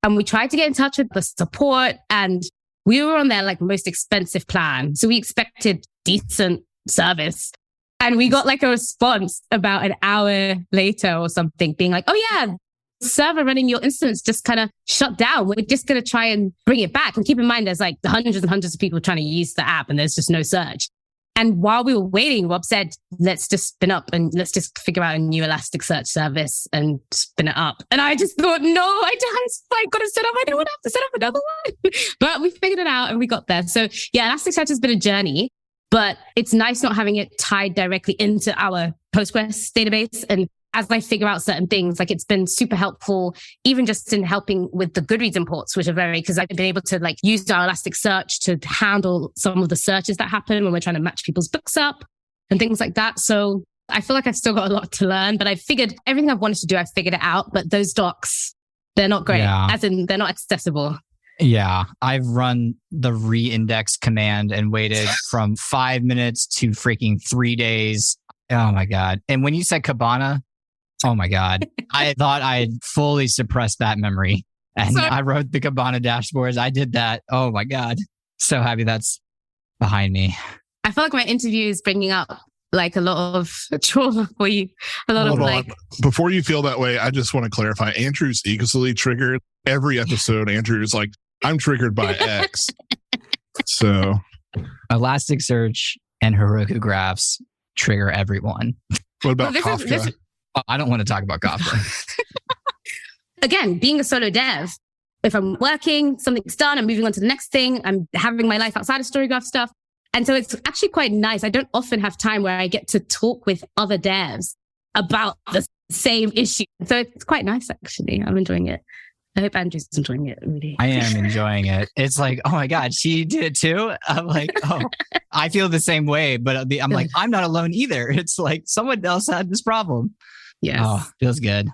And we tried to get in touch with the support and we were on their like most expensive plan. So we expected decent service. And we got like a response about an hour later or something being like, oh yeah, server running your instance just kind of shut down. We're just going to try and bring it back. And keep in mind, there's like hundreds and hundreds of people trying to use the app and there's just no search. And while we were waiting, Rob said, let's just spin up and let's just figure out a new Elasticsearch service and spin it up. And I just thought, no, I got to set up. I don't want to have to set up another one. But we figured it out and we got there. So yeah, Elasticsearch has been a journey, but it's nice not having it tied directly into our Postgres database. And as I figure out certain things, like it's been super helpful, even just in helping with the Goodreads imports, which are because I've been able to like use our Elasticsearch to handle some of the searches that happen when we're trying to match people's books up and things like that. So I feel like I've still got a lot to learn, but I figured everything I've wanted to do, I figured it out. But those docs, they're not great, as in they're not accessible. Yeah, I've run the reindex command and waited from 5 minutes to freaking 3 days. Oh my God. And when you said Kibana, oh my God. I thought I had fully suppressed that memory. And I wrote the Kibana dashboards. I did that. Oh my God. So happy that's behind me. I feel like my interview is bringing up like a lot of trauma for you. A lot of like... Before you feel that way, I just want to clarify. Andrew's easily triggered. Every episode, Andrew's like, I'm triggered by X. So... Elasticsearch and Heroku graphs trigger everyone. What about Kafka? I don't want to talk about Kafka. Again, being a solo dev, if I'm working, something's done, I'm moving on to the next thing, I'm having my life outside of StoryGraph stuff. And so it's actually quite nice. I don't often have time where I get to talk with other devs about the same issue. So it's quite nice, actually. I'm enjoying it. I hope Andrew's enjoying it, really. I am enjoying it. It's like, oh my God, she did it too? I'm like, oh, I feel the same way. But I'm like, I'm not alone either. It's like someone else had this problem. Yes. Oh, feels good.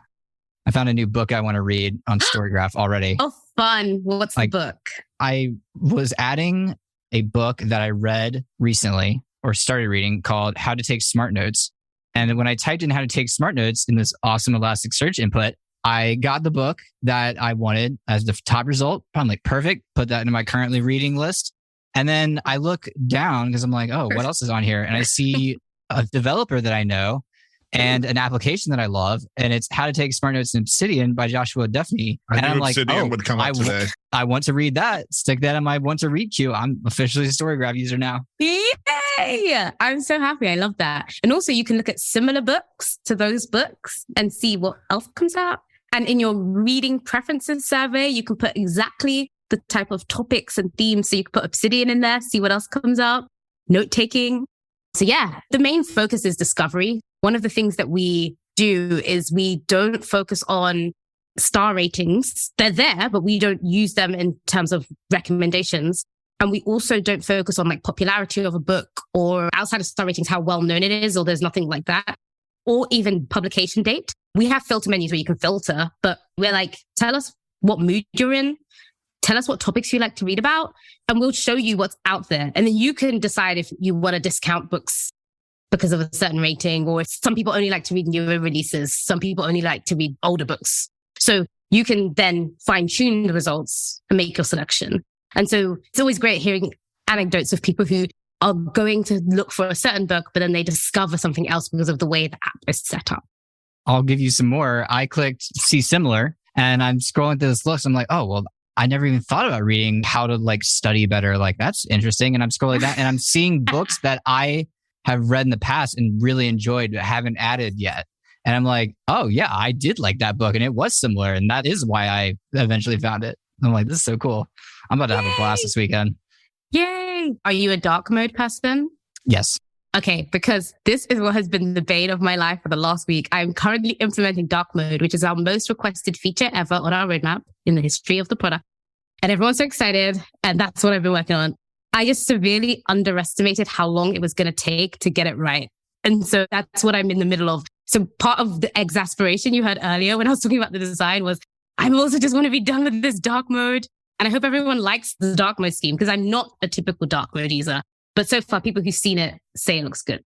I found a new book I want to read on StoryGraph already. Oh, fun. What's the book? I was adding a book that I read recently or started reading called How to Take Smart Notes. And when I typed in how to take smart notes in this awesome Elasticsearch input, I got the book that I wanted as the top result. I'm like, perfect. Put that into my currently reading list. And then I look down because I'm like, oh, what else is on here? And I see a developer that I know and an application that I love. And it's How to Take Smart Notes in Obsidian by Joshua Duffney. And I'm like, Obsidian would come up today. I want to read that. Stick that in my want to read queue. I'm officially a StoryGraph user now. Yay! I'm so happy. I love that. And also you can look at similar books to those books and see what else comes out. And in your reading preferences survey, you can put exactly the type of topics and themes. So you can put Obsidian in there, see what else comes out, note taking. So yeah, the main focus is discovery. one of the things that we do is we don't focus on star ratings. They're there, but we don't use them in terms of recommendations. And we also don't focus on like popularity of a book or outside of star ratings, how well known it is, or there's nothing like that, or even publication date. We have filter menus where you can filter, but we're like, tell us what mood you're in. Tell us what topics you like to read about, and we'll show you what's out there. And then you can decide if you want to discount books because of a certain rating, or if some people only like to read newer releases. Some people only like to read older books. So you can then fine tune the results and make your selection. And so it's always great hearing anecdotes of people who are going to look for a certain book, but then they discover something else because of the way the app is set up. I'll give you some more. I clicked see similar and I'm scrolling through this list. I'm like, oh, well, I never even thought about reading how to like study better. Like that's interesting. And I'm scrolling down and I'm seeing books that I have read in the past and really enjoyed, but haven't added yet. And I'm like, oh yeah, I did like that book and it was similar. And that is why I eventually found it. I'm like, this is so cool. I'm about to have a blast this weekend. Yay! Are you a dark mode person? Yes. Okay, because this is what has been the bane of my life for the last week. I'm currently implementing dark mode, which is our most requested feature ever on our roadmap in the history of the product. And everyone's so excited. And that's what I've been working on. I just severely underestimated how long it was going to take to get it right. And so that's what I'm in the middle of. So part of the exasperation you heard earlier when I was talking about the design was, I also just want to be done with this dark mode. And I hope everyone likes the dark mode scheme because I'm not a typical dark mode user. But so far, people who've seen it say it looks good.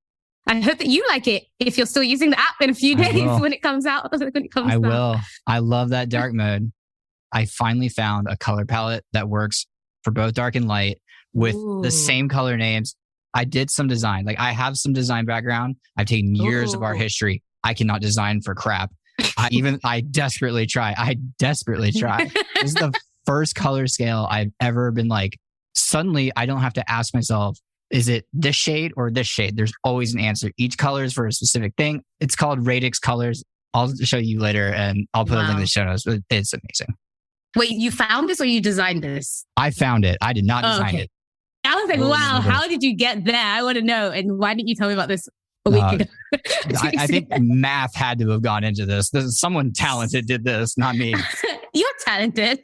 I hope that you like it if you're still using the app in a few days when it comes out. I will. I love that dark mode. I finally found a color palette that works for both dark and light with the same color names. I did some design. Like I have some design background. I've taken years of art history. I cannot design for crap. I desperately try. This is the first color scale I've ever been like, suddenly I don't have to ask myself, is it this shade or this shade? There's always an answer. Each color is for a specific thing. It's called Radix colors. I'll show you later and I'll put a link in the show notes. It's amazing. Wait, you found this or you designed this? I found it. I did not design it. I was like, wow, how did you get there? I want to know. And why didn't you tell me about this a week ago? I think math had to have gone into this. Someone talented did this, not me. You're talented.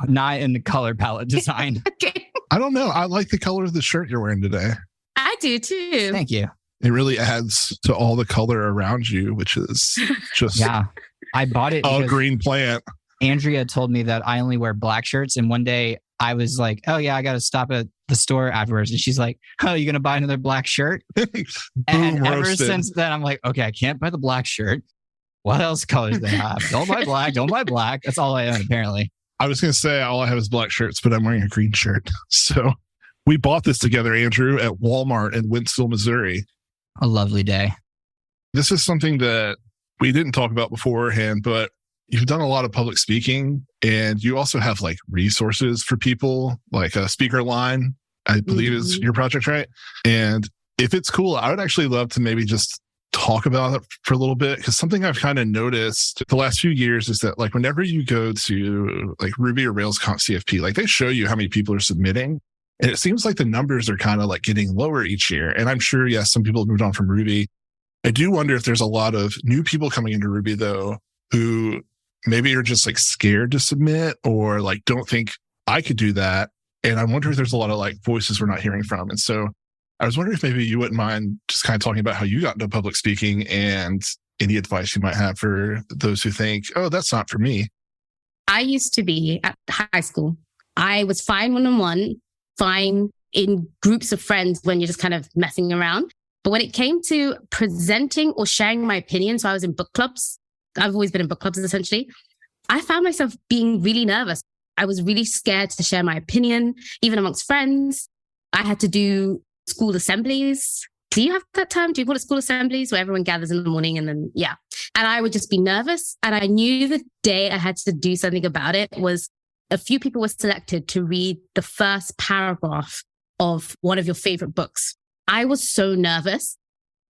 Not in the color palette design. Okay. I don't know. I like the color of the shirt you're wearing today. I do too. Thank you. It really adds to all the color around you, which is just I bought it. A green plant. Andrea told me that I only wear black shirts. And one day I was like, oh yeah, I got to stop at the store afterwards. And she's like, oh, you going to buy another black shirt? And ever since then, I'm like, okay, I can't buy the black shirt. What else colors do they have? Don't buy black. Don't buy black. That's all I own, apparently. I was going to say all I have is black shirts, but I'm wearing a green shirt. So we bought this together, Andrew, at Walmart in Winston, Missouri. A lovely day. This is something that we didn't talk about beforehand, but you've done a lot of public speaking and you also have like resources for people like a Speakerline, I believe is your project, right? And if it's cool, I would actually love to maybe just talk about it for a little bit, because something I've kind of noticed the last few years is that like whenever you go to like Ruby or Rails Conf CFP, like they show you how many people are submitting. And it seems like the numbers are kind of like getting lower each year. And I'm sure, yes, some people have moved on from Ruby. I do wonder if there's a lot of new people coming into Ruby though, who maybe are just like scared to submit or like don't think I could do that. And I wonder if there's a lot of like voices we're not hearing from. And so I was wondering if maybe you wouldn't mind just kind of talking about how you got into public speaking and any advice you might have for those who think, oh, that's not for me. I used to be at high school. I was fine one-on-one, fine in groups of friends when you're just kind of messing around. But when it came to presenting or sharing my opinion, so I was in book clubs. I've always been in book clubs, essentially. I found myself being really nervous. I was really scared to share my opinion, even amongst friends. I had to do school assemblies. Do you have that term? Do you call it school assemblies where everyone gathers in the morning and then, yeah. And I would just be nervous. And I knew the day I had to do something about it was a few people were selected to read the first paragraph of one of your favorite books. I was so nervous.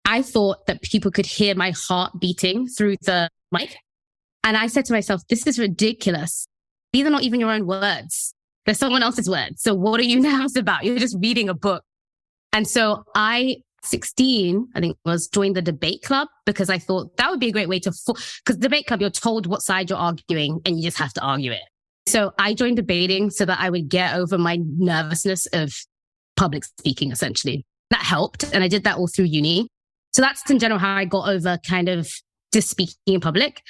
I thought that people could hear my heart beating through the mic. And I said to myself, this is ridiculous. These are not even your own words. They're someone else's words. So what are you nervous about? You're just reading a book. And so I 16, I think was join the debate club because I thought that would be a great way to, because debate club, you're told what side you're arguing and you just have to argue it. So I joined debating so that I would get over my nervousness of public speaking, essentially. That helped. And I did that all through uni. So that's in general how I got over kind of just speaking in public.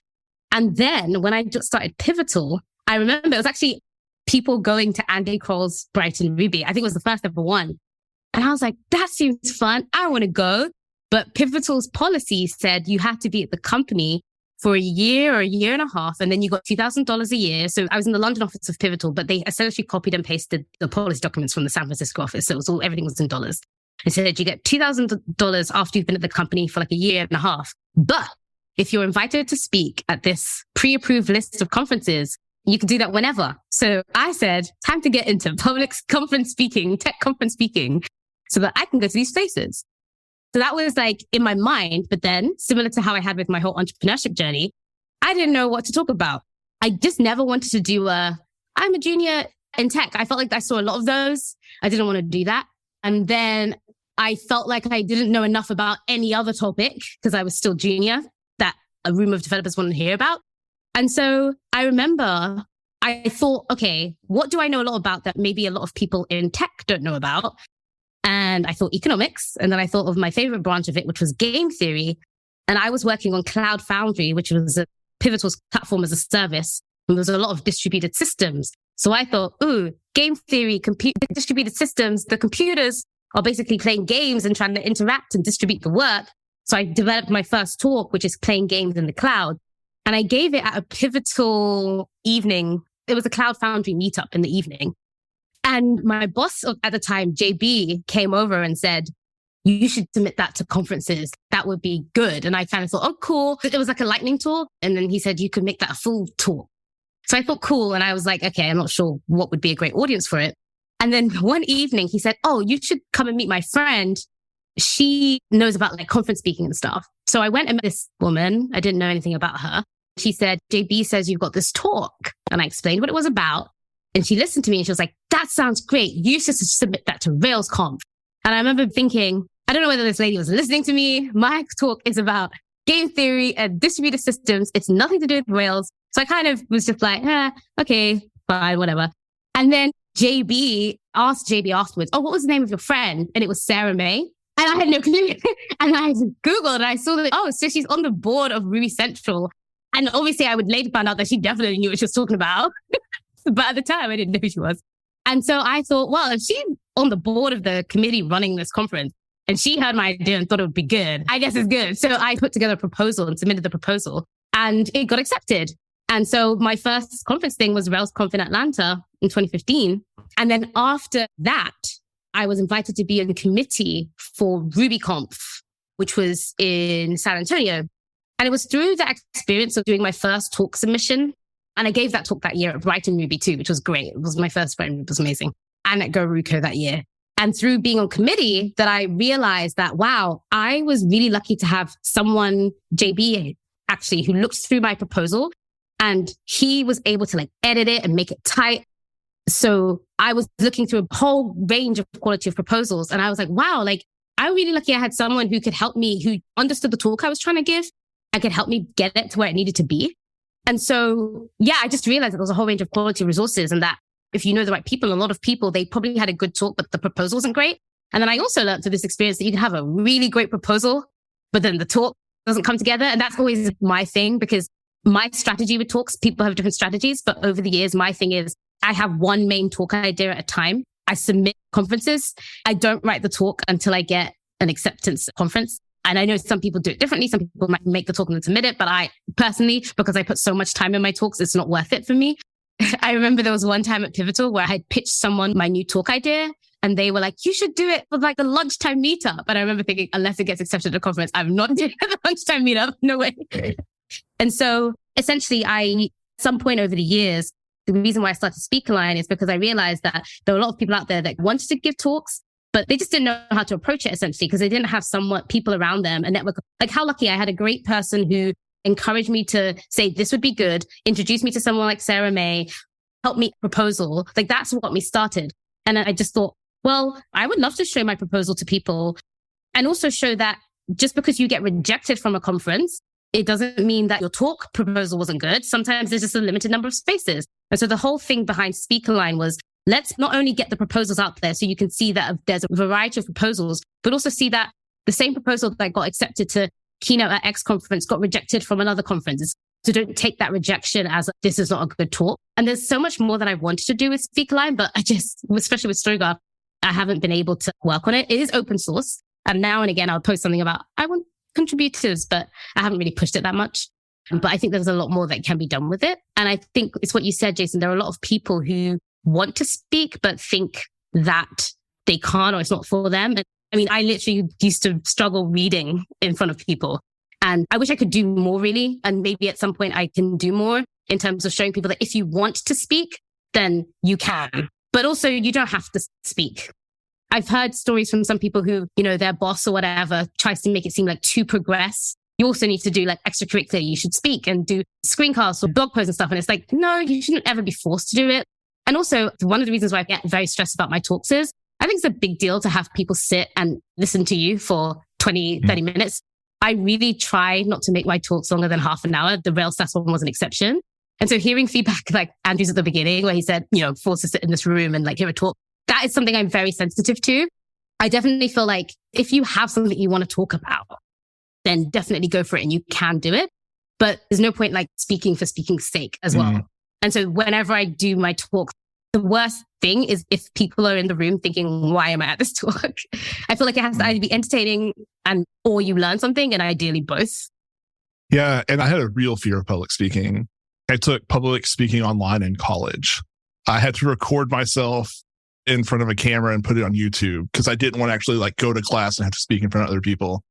And then when I just started Pivotal, I remember it was actually people going to Andy Kroll's Brighton Ruby. I think it was the first ever one. And I was like, that seems fun. I want to go. But Pivotal's policy said you had to be at the company for a year or a year and a half, and then you got $2,000 a year. So I was in the London office of Pivotal, but they essentially copied and pasted the policy documents from the San Francisco office. So it was all, everything was in dollars. And said you get $2,000 after you've been at the company for like a year and a half. But if you're invited to speak at this pre-approved list of conferences, you can do that whenever. So I said, time to get into public conference speaking, tech conference speaking, so that I can go to these places. So that was like in my mind, but then similar to how I had with my whole entrepreneurship journey, I didn't know what to talk about. I just never wanted to do I'm a junior in tech. I felt like I saw a lot of those. I didn't want to do that. And then I felt like I didn't know enough about any other topic because I was still junior that a room of developers wanted to hear about. And so I remember I thought, okay, what do I know a lot about that maybe a lot of people in tech don't know about? And I thought economics. And then I thought of my favorite branch of it, which was game theory. And I was working on Cloud Foundry, which was a Pivotal's platform as a service. And there was a lot of distributed systems. So I thought, game theory, distributed systems, the computers are basically playing games and trying to interact and distribute the work. So I developed my first talk, which is playing games in the cloud. And I gave it at a Pivotal evening. It was a Cloud Foundry meetup in the evening. And my boss at the time, JB, came over and said, you should submit that to conferences. That would be good. And I kind of thought, oh, cool. It was like a lightning talk. And then he said, you could make that a full talk. So I thought, cool. And I was like, okay, I'm not sure what would be a great audience for it. And then one evening he said, oh, you should come and meet my friend. She knows about like conference speaking and stuff. So I went and met this woman. I didn't know anything about her. She said, JB says you've got this talk. And I explained what it was about. And she listened to me and she was like, that sounds great. You should submit that to RailsConf. And I remember thinking, I don't know whether this lady was listening to me. My talk is about game theory and distributed systems. It's nothing to do with Rails. So I kind of was just like, okay, fine, whatever. And then JB asked JB afterwards, oh, what was the name of your friend? And it was Sarah Mei. And I had no clue. And I Googled and I saw that, so she's on the board of Ruby Central. And obviously I would later find out that she definitely knew what she was talking about. But at the time, I didn't know who she was. And so I thought, well, if she's on the board of the committee running this conference and she heard my idea and thought it would be good, I guess it's good. So I put together a proposal and submitted the proposal and it got accepted. And so my first conference thing was RailsConf in Atlanta in 2015. And then after that, I was invited to be in committee for RubyConf, which was in San Antonio. And it was through that experience of doing my first talk submission. And I gave that talk that year at Brighton Ruby too, which was great. It was my first Brighton Ruby, it was amazing. And at GoRuco that year. And through being on committee that I realized that, wow, I was really lucky to have someone, JB actually, who looked through my proposal and he was able to like edit it and make it tight. So I was looking through a whole range of quality of proposals. And I was like, wow, like I'm really lucky I had someone who could help me, who understood the talk I was trying to give and could help me get it to where it needed to be. And so, yeah, I just realized that there was a whole range of quality resources and that if you know the right people, a lot of people, they probably had a good talk, but the proposal wasn't great. And then I also learned through this experience that you can have a really great proposal, but then the talk doesn't come together. And that's always my thing because my strategy with talks, people have different strategies, but over the years, my thing is I have one main talk idea at a time. I submit conferences. I don't write the talk until I get an acceptance conference. And I know some people do it differently. Some people might make the talk and then submit it. But I personally, because I put so much time in my talks, it's not worth it for me. I remember there was one time at Pivotal where I had pitched someone my new talk idea and they were like, you should do it for like the lunchtime meetup. But I remember thinking, unless it gets accepted at a conference, I'm not doing the lunchtime meetup. No way. And so essentially at some point over the years, the reason why I started Speakerline is because I realized that there were a lot of people out there that wanted to give talks, but they just didn't know how to approach it essentially because they didn't have people around them, a network. Like how lucky I had a great person who encouraged me to say, this would be good, introduce me to someone like Sarah Mei, help me proposal. Like that's what got me started. And I just thought, well, I would love to show my proposal to people. and also show that just because you get rejected from a conference, it doesn't mean that your talk proposal wasn't good. Sometimes there's just a limited number of spaces. And so the whole thing behind Speakerline was, let's not only get the proposals out there so you can see that there's a variety of proposals, but also see that the same proposal that got accepted to keynote at X conference got rejected from another conference. So don't take that rejection as this is not a good talk. And there's so much more that I wanted to do with Speakerline, but I just, especially with StoryGraph, I haven't been able to work on it. It is open source. And now and again, I'll post something about, I want contributors, but I haven't really pushed it that much. But I think there's a lot more that can be done with it. And I think it's what you said, Jason. There are a lot of people who want to speak, but think that they can't or it's not for them. And I mean, I literally used to struggle reading in front of people. And I wish I could do more, really. And maybe at some point I can do more in terms of showing people that if you want to speak, then you can. But also, you don't have to speak. I've heard stories from some people who, their boss or whatever tries to make it seem like to progress, you also need to do like extracurricular. You should speak and do screencasts or blog posts and stuff. And it's like, no, you shouldn't ever be forced to do it. And also, one of the reasons why I get very stressed about my talks is I think it's a big deal to have people sit and listen to you for 20, 30 minutes. I really try not to make my talks longer than half an hour. The Rails SAS one was an exception. And so hearing feedback like Andrew's at the beginning where he said, forced to sit in this room and like hear a talk, that is something I'm very sensitive to. I definitely feel like if you have something you want to talk about, then definitely go for it and you can do it. But there's no point like speaking for speaking's sake as well. And so whenever I do my talk, the worst thing is if people are in the room thinking, why am I at this talk? I feel like it has to either be entertaining or you learn something, and ideally both. Yeah. And I had a real fear of public speaking. I took public speaking online in college. I had to record myself in front of a camera and put it on YouTube because I didn't want to actually like go to class and have to speak in front of other people.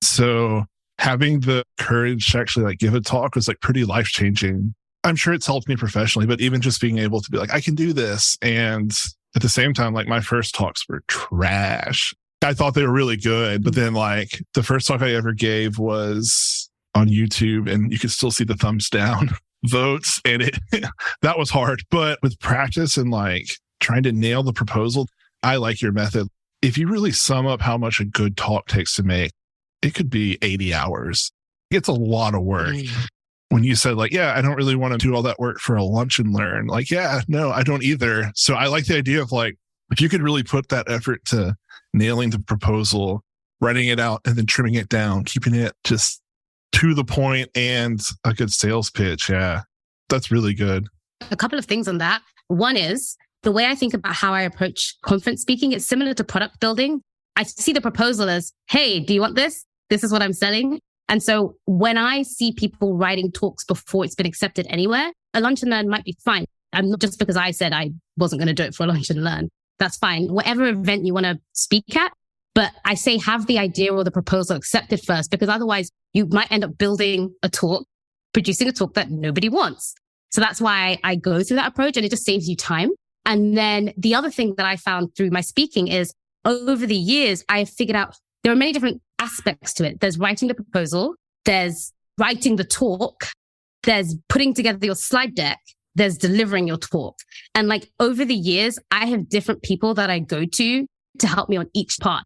So having the courage to actually like give a talk was like pretty life-changing. I'm sure it's helped me professionally, but even just being able to be like, I can do this. And at the same time, like my first talks were trash. I thought they were really good, but then like the first talk I ever gave was on YouTube and you could still see the thumbs down votes. And that was hard. But with practice and like trying to nail the proposal, I like your method. If you really sum up how much a good talk takes to make, it could be 80 hours. It's a lot of work. When you said like, yeah, I don't really want to do all that work for a lunch and learn. Like, yeah, no, I don't either. So I like the idea of like, if you could really put that effort to nailing the proposal, writing it out and then trimming it down, keeping it just to the point and a good sales pitch. Yeah, that's really good. A couple of things on that. One is the way I think about how I approach conference speaking. It's similar to product building. I see the proposal as, hey, do you want this? This is what I'm selling. And so when I see people writing talks before it's been accepted anywhere, a lunch and learn might be fine. I'm not just because I said I wasn't going to do it for a lunch and learn. That's fine. Whatever event you want to speak at. But I say have the idea or the proposal accepted first, because otherwise you might end up building a talk, producing a talk that nobody wants. So that's why I go through that approach, and it just saves you time. And then the other thing that I found through my speaking is over the years, I have figured out there are many different aspects to it. There's writing the proposal, there's writing the talk, there's putting together your slide deck, there's delivering your talk. And like over the years, I have different people that I go to help me on each part.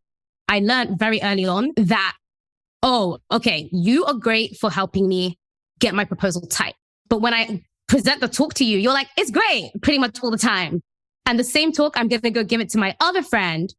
I learned very early on that, oh, okay, you are great for helping me get my proposal tight. But when I present the talk to you, you're like, it's great pretty much all the time. And the same talk, I'm going to go give it to my other friend.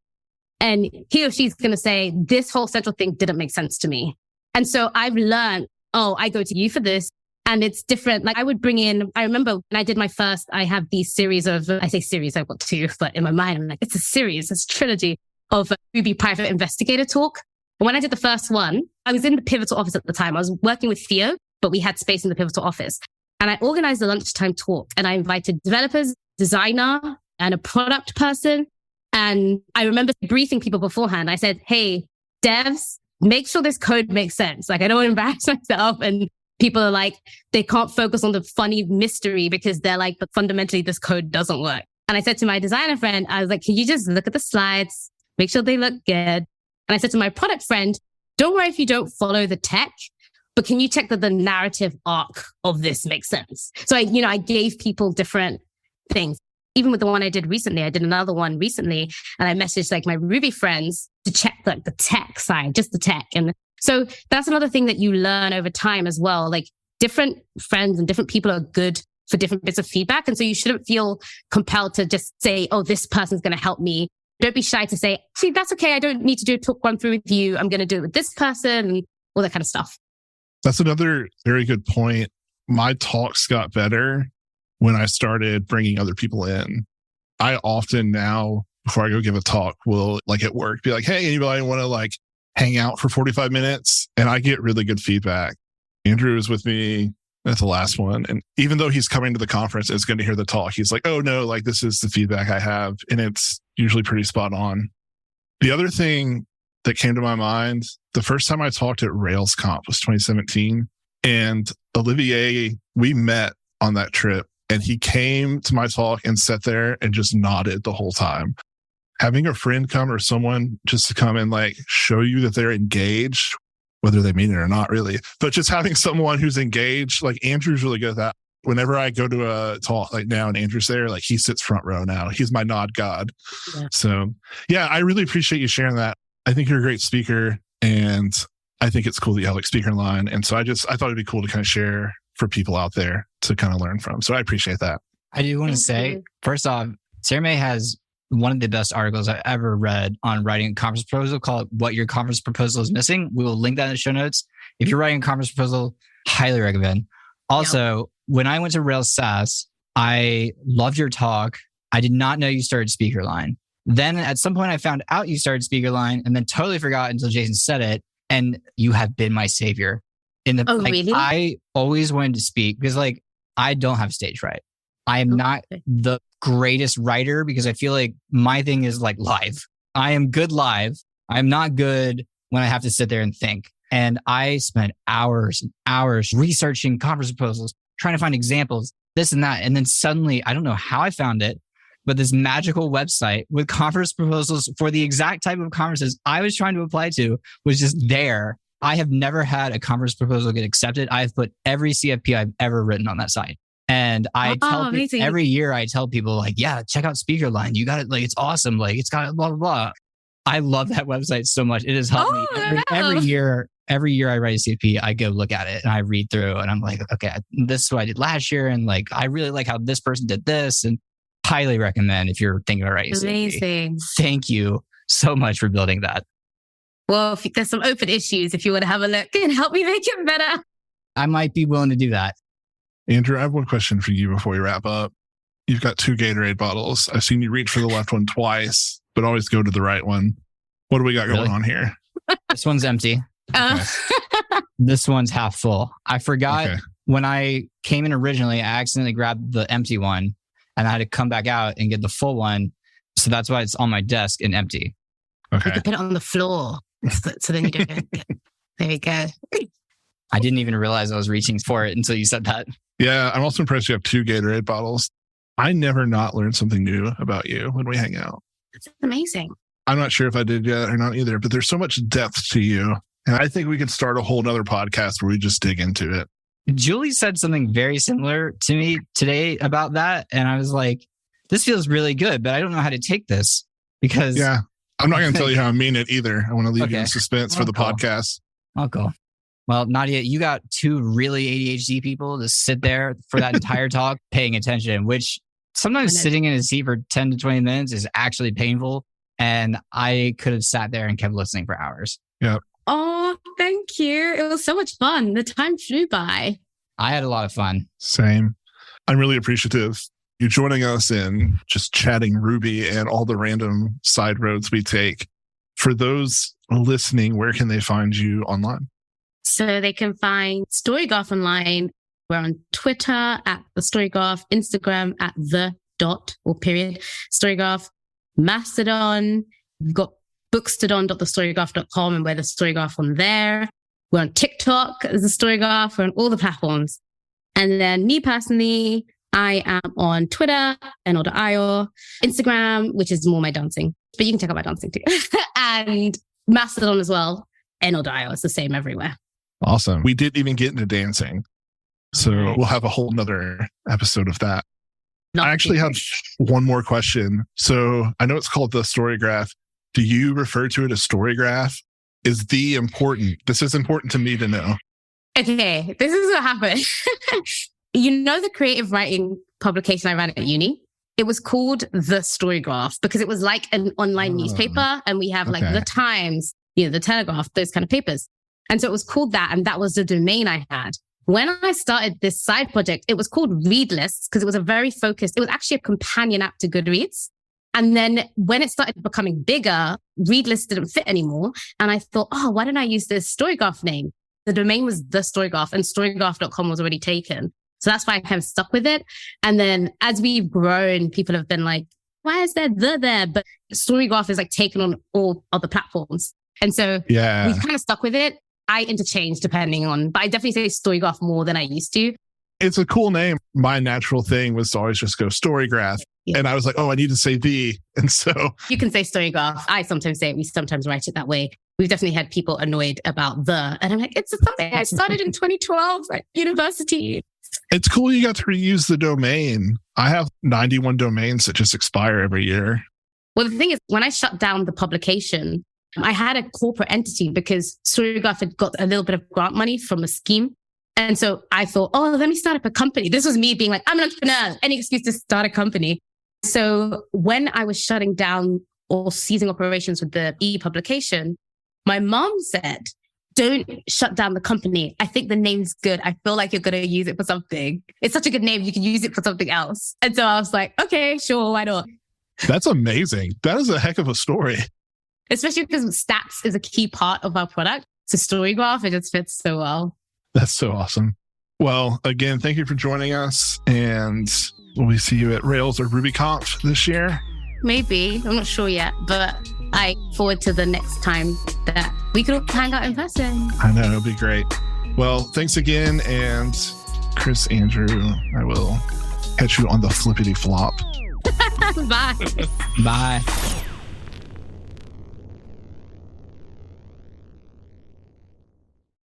And he or she's going to say, this whole central thing didn't make sense to me. And so I've learned, oh, I go to you for this. And it's different. Like I would bring in, I remember when I did my first, I have these series of, I say series, I've got two, but in my mind, I'm like, it's a series, it's a trilogy of Ruby private investigator talk. And when I did the first one, I was in the Pivotal office at the time. I was working with Theo, but we had space in the Pivotal office. And I organized a lunchtime talk and I invited developers, designer, and a product person. And I remember briefing people beforehand. I said, hey, devs, make sure this code makes sense. Like, I don't want to embarrass myself. And people are like, they can't focus on the funny mystery because they're like, but fundamentally, this code doesn't work. And I said to my designer friend, I was like, can you just look at the slides, make sure they look good? And I said to my product friend, don't worry if you don't follow the tech, but can you check that the narrative arc of this makes sense? So I gave people different things. even with the one I did recently, I did another one recently, and I messaged like my Ruby friends to check like the tech side, just the tech. And so that's another thing that you learn over time as well. Like different friends and different people are good for different bits of feedback. And so you shouldn't feel compelled to just say, oh, this person's going to help me. Don't be shy to say, actually, that's okay. I don't need to do a talk run through with you. I'm going to do it with this person and all that kind of stuff. That's another very good point. My talks got better when I started bringing other people in. I often now, before I go give a talk, will like at work be like, hey, anybody want to like hang out for 45 minutes? And I get really good feedback. Andrew was with me at the last one. And even though he's coming to the conference and is going to hear the talk, he's like, oh no, like this is the feedback I have. And it's usually pretty spot on. The other thing that came to my mind, the first time I talked at RailsConf was 2017. And Olivier, we met on that trip and he came to my talk and sat there and just nodded the whole time. Having a friend come or someone just to come and like show you that they're engaged, whether they mean it or not really, but just having someone who's engaged, like Andrew's really good at that. Whenever I go to a talk like now and Andrew's there, like he sits front row now. He's my nod god. Yeah. So yeah, I really appreciate you sharing that. I think you're a great speaker and I think it's cool that you have like Speakerline. And so I thought it'd be cool to kind of share for people out there to kind of learn from. So I appreciate that. I do want to say, first off, Sarah Mei has one of the best articles I've ever read on writing a conference proposal called What Your Conference Proposal is Missing. We will link that in the show notes. If you're writing a conference proposal, highly recommend. Also, when I went to Rails SaaS, I loved your talk. I did not know you started Speakerline. Then at some point I found out you started Speakerline and then totally forgot until Jason said it. And you have been my savior. Really? I always wanted to speak because like I don't have stage fright. I am not the greatest writer because I feel like my thing is like live. I am good live. I'm not good when I have to sit there and think. And I spent hours and hours researching conference proposals, trying to find examples, this and that. And then suddenly, I don't know how I found it, but this magical website with conference proposals for the exact type of conferences I was trying to apply to was just there. I have never had a conference proposal get accepted. I've put every CFP I've ever written on that site. And I tell people, every year I tell people like, yeah, check out Speakerline. You got it. Like, it's awesome. Like it's got blah, blah, blah. I love that website so much. It has helped me every year. Every year I write a CFP, I go look at it and I read through and I'm like, okay, this is what I did last year. And like, I really like how this person did this and highly recommend if you're thinking about writing a CFP. Amazing. Thank you so much for building that. Well, if there's some open issues, if you want to have a look and help me make it better. I might be willing to do that. Andrew, I have one question for you before we wrap up. You've got 2 Gatorade bottles. I've seen you reach for the left one twice, but always go to the right one. What do we got going on here? This one's empty. Okay. This one's half full. I forgot when I came in originally, I accidentally grabbed the empty one and I had to come back out and get the full one. So that's why it's on my desk and empty. Okay. You could put it on the floor. So then you don't get... There you go. I didn't even realize I was reaching for it until you said that. Yeah, I'm also impressed you have 2 Gatorade bottles. I never not learn something new about you when we hang out. That's amazing. I'm not sure if I did yet or not either, but there's so much depth to you. And I think we could start a whole nother podcast where we just dig into it. Julie said something very similar to me today about that. And I was like, this feels really good, but I don't know how to take this because... Yeah, I'm not going to tell you how I mean it either. I want to leave you in suspense for the podcast. Oh, cool. Well, Nadia, you got 2 really ADHD people to sit there for that entire talk paying attention, which sometimes sitting in a seat for 10 to 20 minutes is actually painful. And I could have sat there and kept listening for hours. Yeah. Oh, thank you. It was so much fun. The time flew by. I had a lot of fun. Same. I'm really appreciative. You joining us in just chatting Ruby and all the random side roads we take. For those listening, where can they find you online? So they can find StoryGraph online. We're on Twitter at the StoryGraph, Instagram at _StoryGraph, Mastodon. We've got bookstodon.thestorygraph.com and we're the StoryGraph on there. We're on TikTok as the StoryGraph. We're on all the platforms. And then me personally, I am on Twitter and Odunayo, Instagram, which is more my dancing, but you can check out my dancing too. And Mastodon as well. And Odunayo, it's the same everywhere. Awesome. We didn't even get into dancing. So we'll have a whole nother episode of that. I actually have one more question. So I know it's called the StoryGraph. Do you refer to it as StoryGraph? Is the important? This is important to me to know. Okay, this is what happened. You know the creative writing publication I ran at uni? It was called the StoryGraph because it was like an online newspaper, and we have like the Times, the Telegraph, those kind of papers. And so it was called that, and that was the domain I had. When I started this side project, it was called Read Lists because it was a very focused, it was actually a companion app to Goodreads. And then when it started becoming bigger, Read Lists didn't fit anymore. And I thought, why don't I use this StoryGraph name? The domain was the StoryGraph, and storygraph.com was already taken. So that's why I kind of stuck with it. And then as we've grown, people have been like, why is there there? But StoryGraph is like taken on all other platforms. And so we kind of stuck with it. I interchange depending on, but I definitely say StoryGraph more than I used to. It's a cool name. My natural thing was to always just go StoryGraph. Yeah. And I was like, I need to say the. And so you can say StoryGraph. I sometimes say it. We sometimes write it that way. We've definitely had people annoyed about the. And I'm like, it's something I started in 2012 at university. It's cool you got to reuse the domain. I have 91 domains that just expire every year. Well, the thing is, when I shut down the publication, I had a corporate entity because StoryGraph had got a little bit of grant money from a scheme. And so I thought, let me start up a company. This was me being like, I'm an entrepreneur, any excuse to start a company. So when I was shutting down or ceasing operations with the e-publication, my mom said, don't shut down the company. I think the name's good. I feel like you're going to use it for something. It's such a good name. You can use it for something else. And so I was like, okay, sure, why not? That's amazing. That is a heck of a story. Especially because stats is a key part of our product. So StoryGraph, it just fits so well. That's so awesome. Well, again, thank you for joining us. And will we see you at Rails or RubyConf this year? Maybe. I'm not sure yet, but I look forward to the next time that we could all hang out in person. I know, it'll be great. Well, thanks again. And Chris, Andrew, I will catch you on the flippity flop. Bye. Bye.